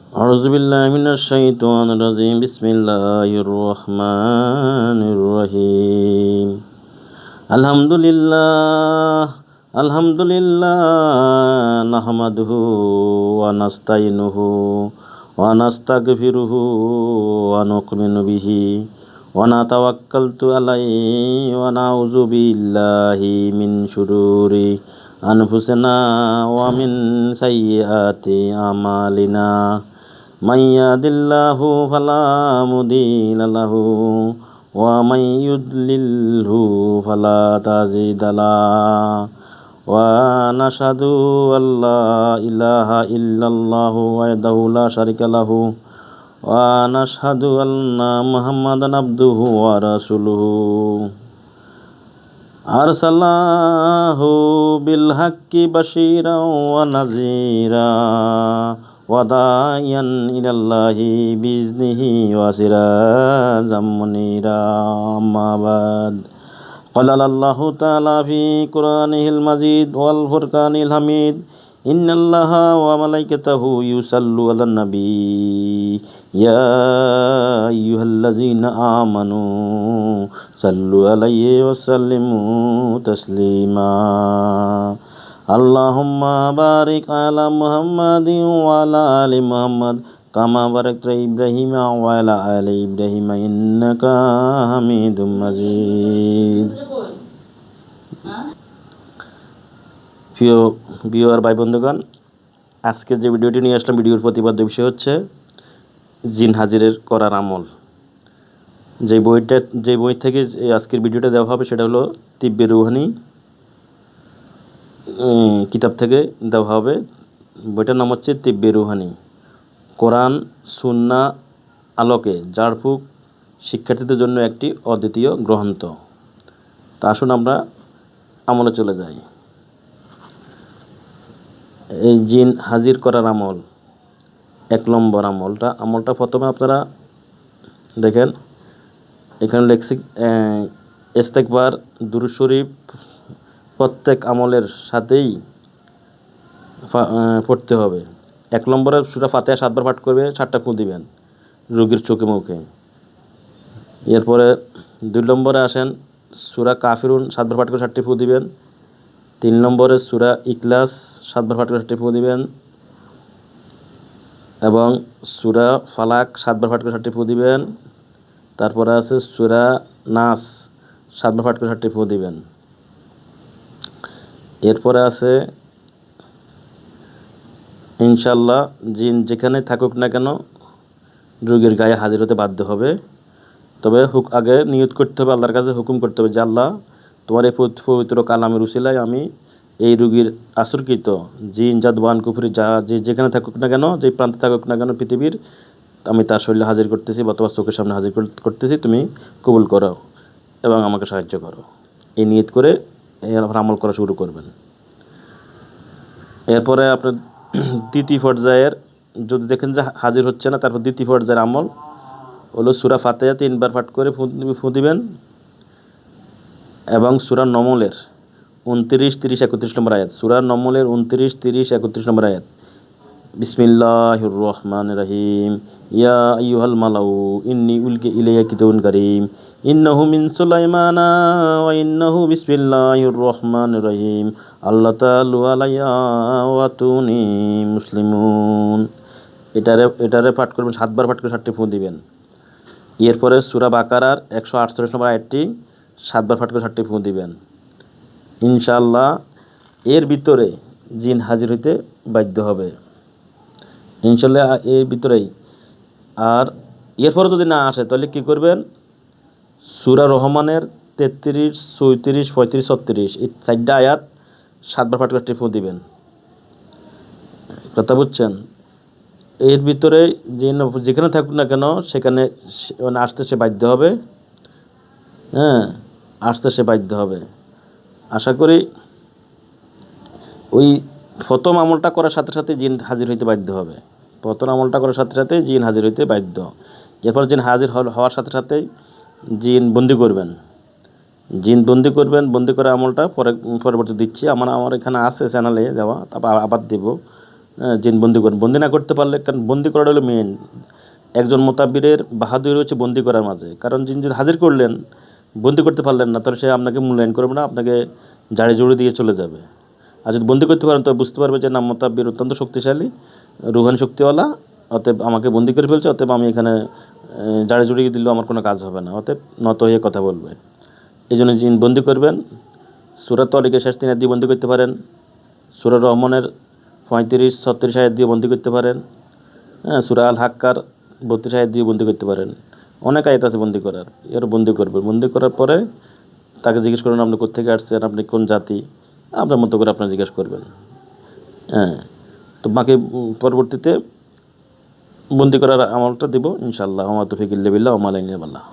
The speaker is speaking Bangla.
أعوذ بالله من الشيطان الرجيم بسم الله الرحمن الرحيم الحمد لله الحمد لله نحمده ونستعينه ونستغفره ونؤمن به ونتوكل عليه ونعوذ بالله من شرور أنفسنا ومن سيئات أعمالنا من يهد الله فلا مضل له ومن يضلله فلا تجد له ونشهد أن لا إله إلا الله وحده لا شريك له ونشهد أن محمدا عبده ورسوله أرسله بالحق بشيرا ونذيرا وداعيا إلى الله بإذنه وسراجا منيرا أما بعد قال الله تعالى في قرآنه المجيد والفرقان الحميد إن الله وملائكته يصلون على النبي يا أيها الذين آمنوا صلوا عليه وسلموا تسليما اللهم بارك على محمد وعلى آل محمد كما باركت على إبراهيم وعلى آل إبراهيم إنك حميد مجيد প্রিয় ভিউয়ার ভাই বন্ধুগণ, আজকে যে ভিডিওটি নিয়ে আসলাম, ভিডিওর প্রতিপাদ্য বিষয় হচ্ছে জিন হাজিরের করার আমল। যে বই থেকে আজকের ভিডিওটা দেওয়া হবে সেটা হলো তিব্বে রুহানি কিতাব থেকে দেওয়া হবে। বইটার নাম হচ্ছে তিব্বে রুহানি, কোরআন সুন্নাহ আলোকে ঝাড়ফুঁক শিক্ষার্থীদের জন্য একটি অদ্বিতীয় গ্রন্থ। তা আসুন আমরা আমলে চলে যাই। এই জিন হাজির করার আমল, 1 নম্বর আমলটা প্রথমে আপনারা দেখেন, এখানে লেখছি ইস্তেগফার দুরূদ শরীফ প্রত্যেক আমলের সাথেই পড়তে হবে। 1 নম্বরে সূরা ফাতিহা 7 বার পাঠ করবে, 7টা ফু দিবেন রোগীর চোখে মুখে। এরপরে 2 নম্বরে আসেন, সূরা কাফিরুন 7 বার পাঠ করে 7টি ফু দিবেন। 3 নম্বরে সূরা ইখলাস 7 বার পাঠ করে 7টি ফু দিবেন এবং সূরা ফালাক 7 বার পাঠ করে 7টি ফু দিবেন। তারপরে আছে সূরা নাস 7 বার পাঠ করে 7টি ফু দিবেন। এরপরে আছে ইনশাআল্লাহ জিন যেখানে থাকুক না কেন রোগীর গায়ে হাজির হতে বাধ্য হবে। তবে আগে নিয়ত করতে হবে, আল্লাহর কাছে হুকুম করতে হবে যে আল্লাহ, তোমার এই পবিত্র কালামের উসিলায় আমি এই রোগীর আসরকৃত জিন জাদবান কুফরি যা যেখানে থাকুক না কেন, যে প্রান্তে থাকুক না কেন পৃথিবীর, আমি তার শরীরে হাজির করতেছি বা তোমার চোখের সামনে হাজির করতেছি, তুমি কবুল করো এবং আমাকে সাহায্য করো। এই নিয়ত করে এরপর আমল করা শুরু করবেন। এরপরে আপনার দ্বিতীয় পর্যায়ের, যদি দেখেন যে হাজির হচ্ছে না, তারপর দ্বিতীয় পর্যায়ের আমল হলো সূরা ফাতিহা 3 বার পাঠ করে ফু দিবেন এবং সূরা নমলের 29, 30, 31 নম্বর আয়াত, সূরা নমলের 29, 30, 31 নম্বর আয়াত, বিসমিল্লাহির রহমানির রহিম ইয়া আইয়ুহাল মালাউ ইন্নী উলকি ইলাইয়া কিতাবুন কারীম ইন্নাহু মিন সুলাইমানা ওয়া ইন্নাহু বিসমিল্লাহির রহমানির রহিম আল্লাহ তাআলা আলাইয়া ওয়া তুনি মুসলিমুন। এটারে পাঠ করবেন, 7 বার পাঠ করে 7টি ফু দিবেন। এরপরে সূরা বাকারার 148 নম্বর আয়াতটি 7 বার পাঠ করে 7টি ফু দিবেন। ইনশাআল্লাহ এর ভিতরে জিন হাজির হইতে বাধ্য হবে, ইনশাআল্লাহ এর ভিতরেই। আর এরপরে যদি না আসে তাহলে কী করবেন, সূরা রহমানের 33, 34, 35, 36 এই 4টা আয়াত 7 বার পাঠ করে 7টি ফু দিবেন। কথা বুঝছেন? এর ভিতরে যেখানে থাকুক না কেন সেখানে আসতে সে বাধ্য হবে। আসতে সে বাধ্য হবে। আশা করি ওই প্রথম আমলটা করার সাথে সাথে জিন হাজির হইতে বাধ্য হবে। প্রথম আমলটা করার সাথে সাথে জিন হাজির হইতে বাধ্য। এরপর জিন হাজির হওয়ার সাথে সাথেই জিন বন্দি করবেন। বন্দি করা আমলটা পরবর্তী দিচ্ছি। আমার এখানে আছে চ্যানেলে দেওয়া, তারপর আবার দেব। হ্যাঁ, জিন বন্দি করেন, বন্দি না করতে পারলে, কারণ বন্দি করাটা হলো মেন। একজন মোতাব্বিরের বাহাদুরি হচ্ছে বন্দি করার মাঝে, কারণ জিন যদি হাজির করলেন, বন্দি করতে পারলেন না, তাহলে সে আপনাকে মূল্যায়ন করবে না, আপনাকে জাড়ে জড়ি দিয়ে চলে যাবে। আর যদি বন্দি করতে পারেন, তো বুঝতে পারবে যে না, মোতাব্বির অত্যন্ত শক্তিশালী, রুহানি শক্তিওয়ালা, অতএব আমাকে বন্দি করে ফেলছে, অতএব আমি এখানে জাড়ে জড়িয়ে দিলেও আমার কোনো কাজ হবে না, অতএব নত হয়ে কথা বলবে। এই জন্য জিন বন্দি করবেন। সূরা তরিকের শেষ 3 আয়াত দিয়ে বন্দি করতে পারেন। সূরা রহমানের 35-36 আয়াত দিয়ে বন্দি করতে পারেন। হ্যাঁ, সূরা আল হাক্কার 32 আয়াত দিয়ে বন্দি করতে পারেন। অনেক আয়াত আছে বন্দি করার, এর বন্দি করবেন। বন্দি করার পরে তাকে জিজ্ঞেস করবেন আপনি কোত্থেকে আসছেন, আপনি কোন জাতি, আপনার মতো করে আপনার জিজ্ঞেস করবেন। হ্যাঁ, তো বাকি পরবর্তীতে বন্দি করার আমলটা দেব ইনশাআল্লাহ। ওয়া মা তৌফিক ইল্লা বিল্লাহ ওয়া মা আলাইনা ইল্লা আল বালাগ।